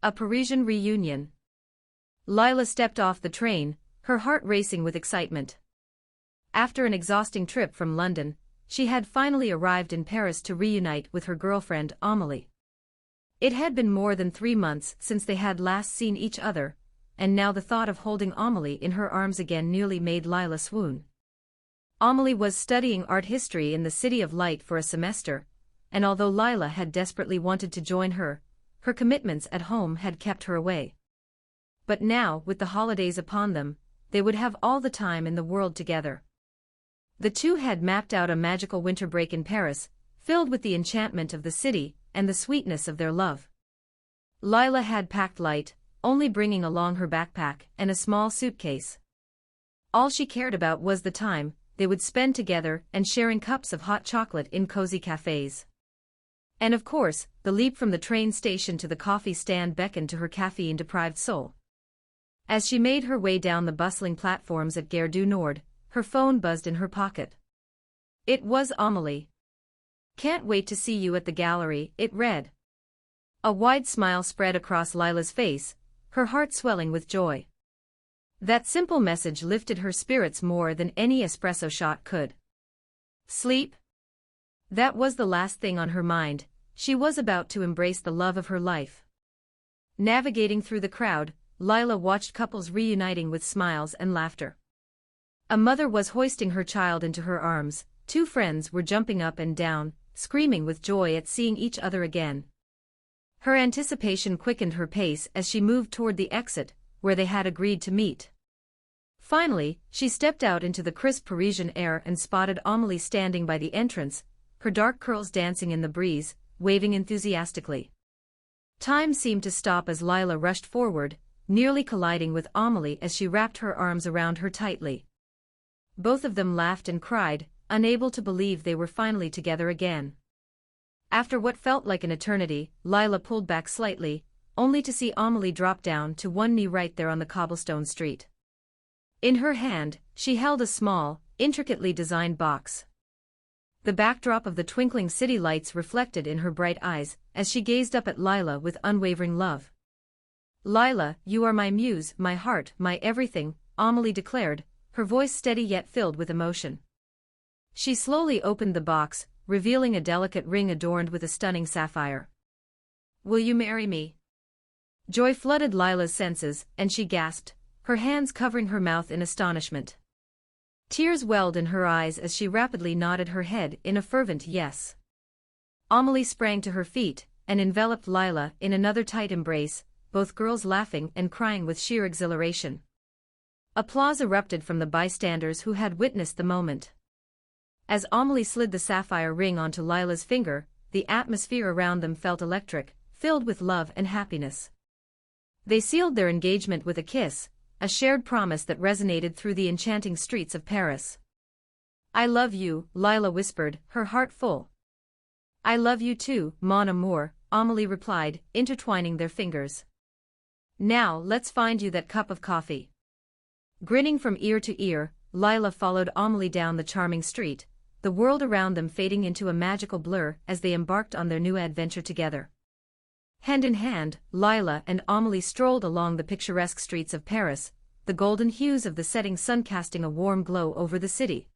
A Parisian reunion. Lila stepped off the train, her heart racing with excitement. After an exhausting trip from London, she had finally arrived in Paris to reunite with her girlfriend Amélie. It had been more than 3 months since they had last seen each other, and now the thought of holding Amélie in her arms again nearly made Lila swoon. Amélie was studying art history in the City of Light for a semester, and although Lila had desperately wanted to join her, her commitments at home had kept her away. But now, with the holidays upon them, they would have all the time in the world together. The two had mapped out a magical winter break in Paris, filled with the enchantment of the city and the sweetness of their love. Lila had packed light, only bringing along her backpack and a small suitcase. All she cared about was the time they would spend together and sharing cups of hot chocolate in cozy cafes. And of course, the leap from the train station to the coffee stand beckoned to her caffeine-deprived soul. As she made her way down the bustling platforms at Gare du Nord, her phone buzzed in her pocket. It was Amélie. "Can't wait to see you at the gallery," it read. A wide smile spread across Lila's face, her heart swelling with joy. That simple message lifted her spirits more than any espresso shot could. Sleep? That was the last thing on her mind. She was about to embrace the love of her life. Navigating through the crowd, Lila watched couples reuniting with smiles and laughter. A mother was hoisting her child into her arms, 2 friends were jumping up and down, screaming with joy at seeing each other again. Her anticipation quickened her pace as she moved toward the exit, where they had agreed to meet. Finally, she stepped out into the crisp Parisian air and spotted Amélie standing by the entrance, her dark curls dancing in the breeze, waving enthusiastically. Time seemed to stop as Lila rushed forward, nearly colliding with Amélie as she wrapped her arms around her tightly. Both of them laughed and cried, unable to believe they were finally together again. After what felt like an eternity, Lila pulled back slightly, only to see Amélie drop down to one knee right there on the cobblestone street. In her hand, she held a small, intricately designed box. The backdrop of the twinkling city lights reflected in her bright eyes as she gazed up at Lila with unwavering love. "Lila, you are my muse, my heart, my everything," Amélie declared, her voice steady yet filled with emotion. She slowly opened the box, revealing a delicate ring adorned with a stunning sapphire. "Will you marry me?" Joy flooded Lila's senses, and she gasped, her hands covering her mouth in astonishment. Tears welled in her eyes as she rapidly nodded her head in a fervent yes. Amélie sprang to her feet and enveloped Lila in another tight embrace, both girls laughing and crying with sheer exhilaration. Applause erupted from the bystanders who had witnessed the moment. As Amélie slid the sapphire ring onto Lila's finger, the atmosphere around them felt electric, filled with love and happiness. They sealed their engagement with a kiss, a shared promise that resonated through the enchanting streets of Paris. "I love you," Lila whispered, her heart full. "I love you too, mon amour," Amélie replied, intertwining their fingers. "Now let's find you that cup of coffee." Grinning from ear to ear, Lila followed Amélie down the charming street, the world around them fading into a magical blur as they embarked on their new adventure together. Hand in hand, Lila and Amélie strolled along the picturesque streets of Paris, the golden hues of the setting sun casting a warm glow over the city.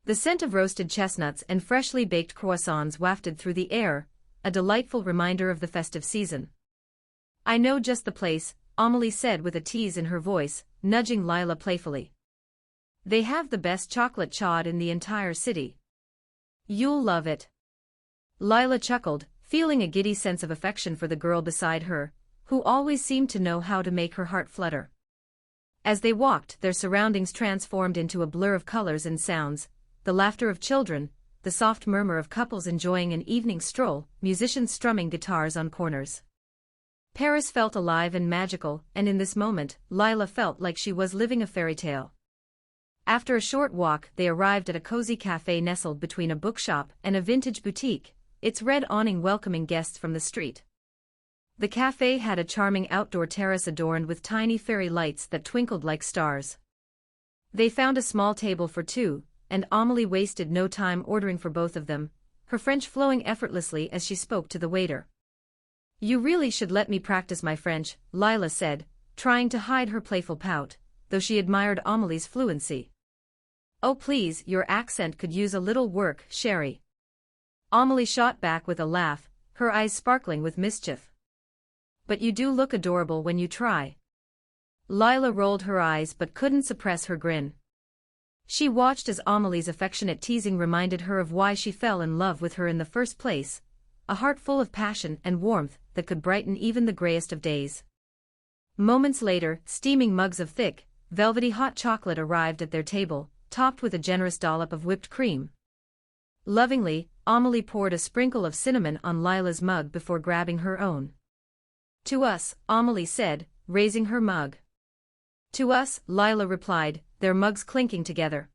The scent of roasted chestnuts and freshly baked croissants wafted through the air, a delightful reminder of the festive season. "I know just the place," Amélie said with a tease in her voice, nudging Lila playfully. "They have the best chocolate chaud in the entire city. You'll love it." Lila chuckled, feeling a giddy sense of affection for the girl beside her, who always seemed to know how to make her heart flutter. As they walked, their surroundings transformed into a blur of colors and sounds, the laughter of children, the soft murmur of couples enjoying an evening stroll, musicians strumming guitars on corners. Paris felt alive and magical, and in this moment, Lila felt like she was living a fairy tale. After a short walk, they arrived at a cozy cafe nestled between a bookshop and a vintage boutique, its red awning welcoming guests from the street. The cafe had a charming outdoor terrace adorned with tiny fairy lights that twinkled like stars. They found a small table for 2, and Amélie wasted no time ordering for both of them, her French flowing effortlessly as she spoke to the waiter. You really should let me practice my French, Lila said, trying to hide her playful pout, though she admired Amelie's fluency. Oh please, your accent could use a little work, chérie. Amelie shot back with a laugh, her eyes sparkling with mischief. But you do look adorable when you try. Lila rolled her eyes but couldn't suppress her grin. She watched as Amelie's affectionate teasing reminded her of why she fell in love with her in the first place, a heart full of passion and warmth that could brighten even the grayest of days. Moments later, steaming mugs of thick, velvety hot chocolate arrived at their table, topped with a generous dollop of whipped cream. Lovingly, Amelie poured a sprinkle of cinnamon on Lila's mug before grabbing her own. To us, Amelie said, raising her mug. To us, Lila replied, their mugs clinking together.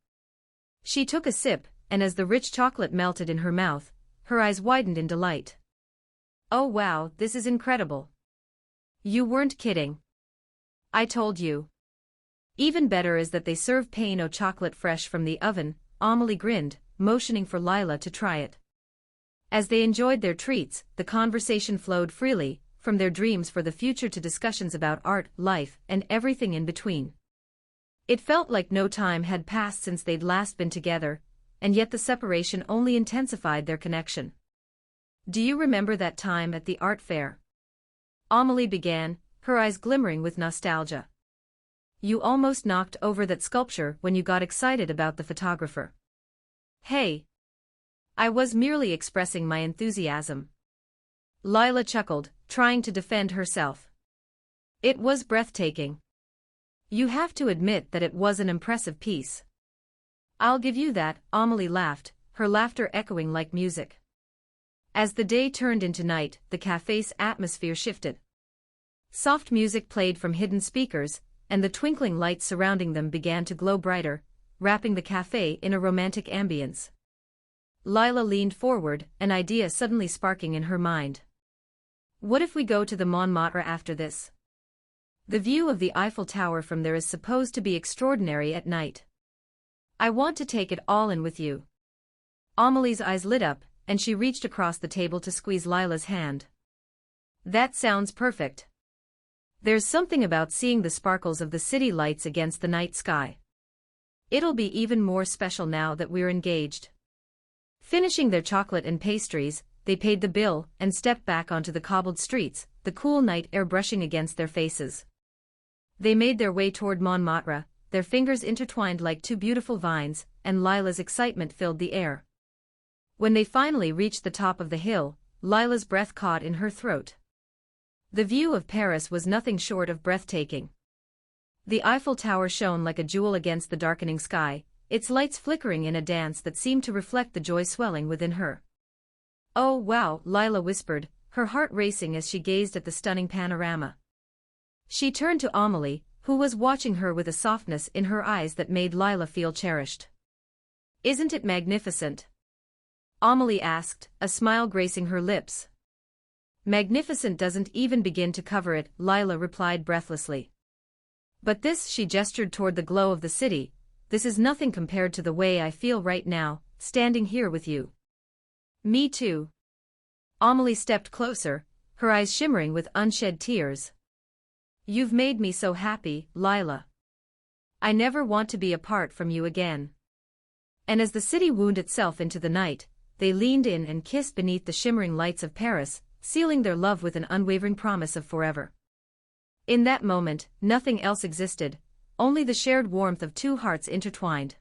She took a sip, and as the rich chocolate melted in her mouth, her eyes widened in delight. Oh wow, this is incredible. You weren't kidding. I told you. Even better is that they serve pain au chocolate fresh from the oven, Amelie grinned, motioning for Lila to try it. As they enjoyed their treats, the conversation flowed freely, from their dreams for the future to discussions about art, life, and everything in between. It felt like no time had passed since they'd last been together, and yet the separation only intensified their connection. Do you remember that time at the art fair? Amelie began, her eyes glimmering with nostalgia. You almost knocked over that sculpture when you got excited about the photographer. Hey! I was merely expressing my enthusiasm. Lila chuckled, trying to defend herself. It was breathtaking. You have to admit that it was an impressive piece. I'll give you that, Amelie laughed, her laughter echoing like music. As the day turned into night, the cafe's atmosphere shifted. Soft music played from hidden speakers, and the twinkling lights surrounding them began to glow brighter, wrapping the cafe in a romantic ambience. Lila leaned forward, an idea suddenly sparking in her mind. What if we go to the Montmartre after this? The view of the Eiffel Tower from there is supposed to be extraordinary at night. I want to take it all in with you. Amelie's eyes lit up, and she reached across the table to squeeze Lila's hand. That sounds perfect. There's something about seeing the sparkles of the city lights against the night sky. It'll be even more special now that we're engaged. Finishing their chocolate and pastries, they paid the bill and stepped back onto the cobbled streets, the cool night air brushing against their faces. They made their way toward Montmartre, their fingers intertwined like two beautiful vines, and Lila's excitement filled the air. When they finally reached the top of the hill, Lila's breath caught in her throat. The view of Paris was nothing short of breathtaking. The Eiffel Tower shone like a jewel against the darkening sky, its lights flickering in a dance that seemed to reflect the joy swelling within her. Oh wow, Lila whispered, her heart racing as she gazed at the stunning panorama. She turned to Amelie, who was watching her with a softness in her eyes that made Lila feel cherished. Isn't it magnificent? Amelie asked, a smile gracing her lips. Magnificent doesn't even begin to cover it, Lila replied breathlessly. But this, she gestured toward the glow of the city, this is nothing compared to the way I feel right now, standing here with you. Me too. Amelie stepped closer, her eyes shimmering with unshed tears. You've made me so happy, Lila. I never want to be apart from you again. And as the city wound itself into the night, they leaned in and kissed beneath the shimmering lights of Paris, sealing their love with an unwavering promise of forever. In that moment, nothing else existed, only the shared warmth of two hearts intertwined.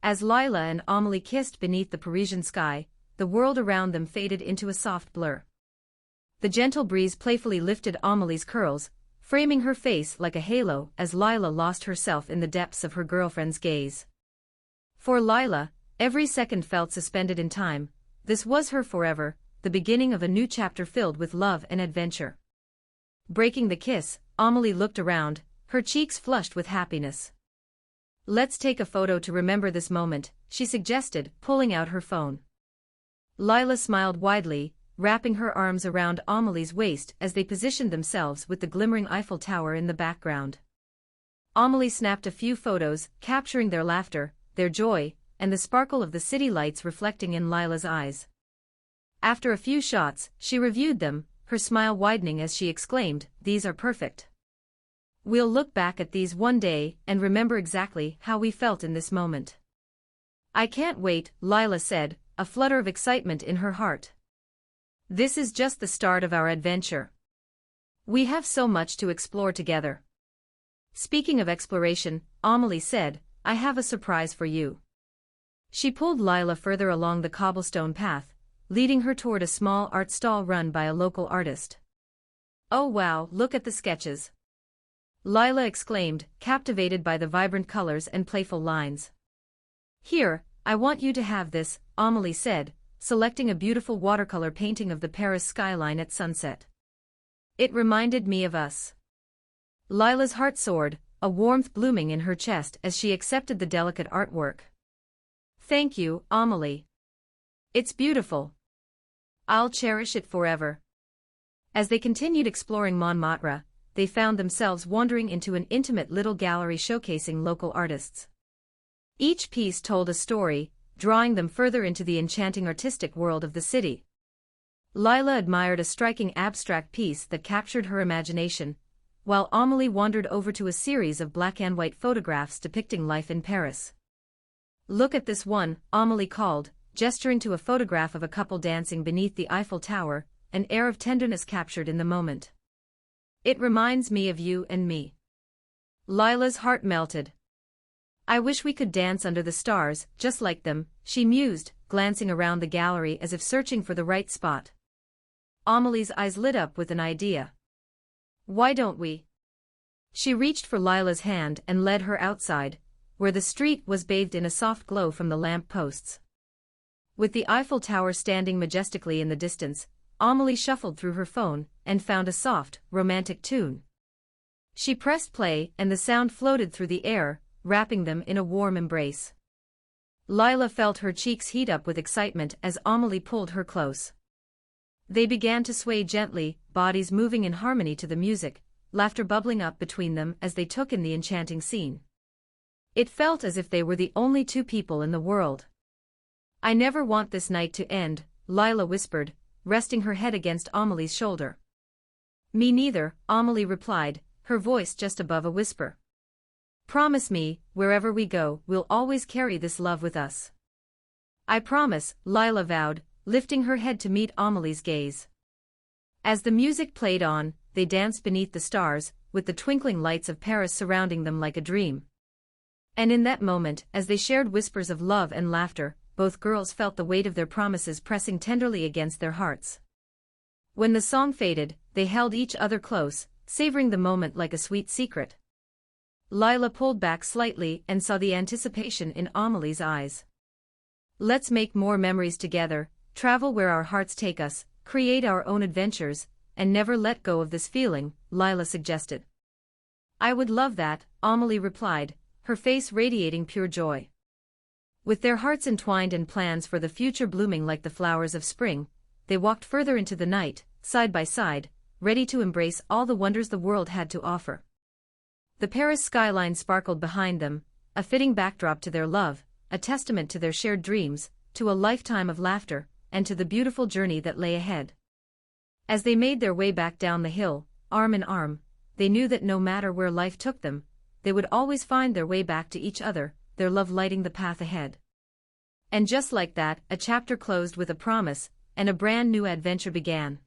As Lila and Amelie kissed beneath the Parisian sky, the world around them faded into a soft blur. The gentle breeze playfully lifted Amelie's curls, framing her face like a halo as Lila lost herself in the depths of her girlfriend's gaze. For Lila, every second felt suspended in time, this was her forever, the beginning of a new chapter filled with love and adventure. Breaking the kiss, Amelie looked around, her cheeks flushed with happiness. Let's take a photo to remember this moment, she suggested, pulling out her phone. Lila smiled widely, wrapping her arms around Amelie's waist as they positioned themselves with the glimmering Eiffel Tower in the background. Amelie snapped a few photos, capturing their laughter, their joy, and the sparkle of the city lights reflecting in Lila's eyes. After a few shots, she reviewed them, her smile widening as she exclaimed, "These are perfect. We'll look back at these one day and remember exactly how we felt in this moment." "I can't wait," Lila said, a flutter of excitement in her heart. "This is just the start of our adventure. We have so much to explore together." "Speaking of exploration," Amelie said, "I have a surprise for you." She pulled Lila further along the cobblestone path, leading her toward a small art stall run by a local artist. "Oh wow, look at the sketches!" Lila exclaimed, captivated by the vibrant colors and playful lines. "Here, I want you to have this," Amelie said, selecting a beautiful watercolor painting of the Paris skyline at sunset. "It reminded me of us." Lila's heart soared, a warmth blooming in her chest as she accepted the delicate artwork. "Thank you, Amelie. It's beautiful. I'll cherish it forever." As they continued exploring Montmartre, they found themselves wandering into an intimate little gallery showcasing local artists. Each piece told a story, drawing them further into the enchanting artistic world of the city. Lila admired a striking abstract piece that captured her imagination, while Amelie wandered over to a series of black and white photographs depicting life in Paris. "Look at this one," Amelie called, gesturing to a photograph of a couple dancing beneath the Eiffel Tower, an air of tenderness captured in the moment. "It reminds me of you and me." Lila's heart melted. "I wish we could dance under the stars, just like them," she mused, glancing around the gallery as if searching for the right spot. Amelie's eyes lit up with an idea. "Why don't we?" She reached for Lila's hand and led her outside, where the street was bathed in a soft glow from the lamp posts. With the Eiffel Tower standing majestically in the distance, Amelie shuffled through her phone and found a soft, romantic tune. She pressed play and the sound floated through the air, wrapping them in a warm embrace. Lila felt her cheeks heat up with excitement as Amelie pulled her close. They began to sway gently, bodies moving in harmony to the music, laughter bubbling up between them as they took in the enchanting scene. It felt as if they were the only two people in the world. "I never want this night to end," Lila whispered, resting her head against Amelie's shoulder. "Me neither," Amelie replied, her voice just above a whisper. "Promise me, wherever we go, we'll always carry this love with us." "I promise," Lila vowed, lifting her head to meet Amelie's gaze. As the music played on, they danced beneath the stars, with the twinkling lights of Paris surrounding them like a dream. And in that moment, as they shared whispers of love and laughter, both girls felt the weight of their promises pressing tenderly against their hearts. When the song faded, they held each other close, savoring the moment like a sweet secret. Lila pulled back slightly and saw the anticipation in Amelie's eyes. "Let's make more memories together, travel where our hearts take us, create our own adventures, and never let go of this feeling," Lila suggested. "I would love that," Amelie replied, her face radiating pure joy. With their hearts entwined and plans for the future blooming like the flowers of spring, they walked further into the night, side by side, ready to embrace all the wonders the world had to offer. The Paris skyline sparkled behind them, a fitting backdrop to their love, a testament to their shared dreams, to a lifetime of laughter, and to the beautiful journey that lay ahead. As they made their way back down the hill, arm in arm, they knew that no matter where life took them, they would always find their way back to each other, their love lighting the path ahead. And just like that, a chapter closed with a promise, and a brand new adventure began.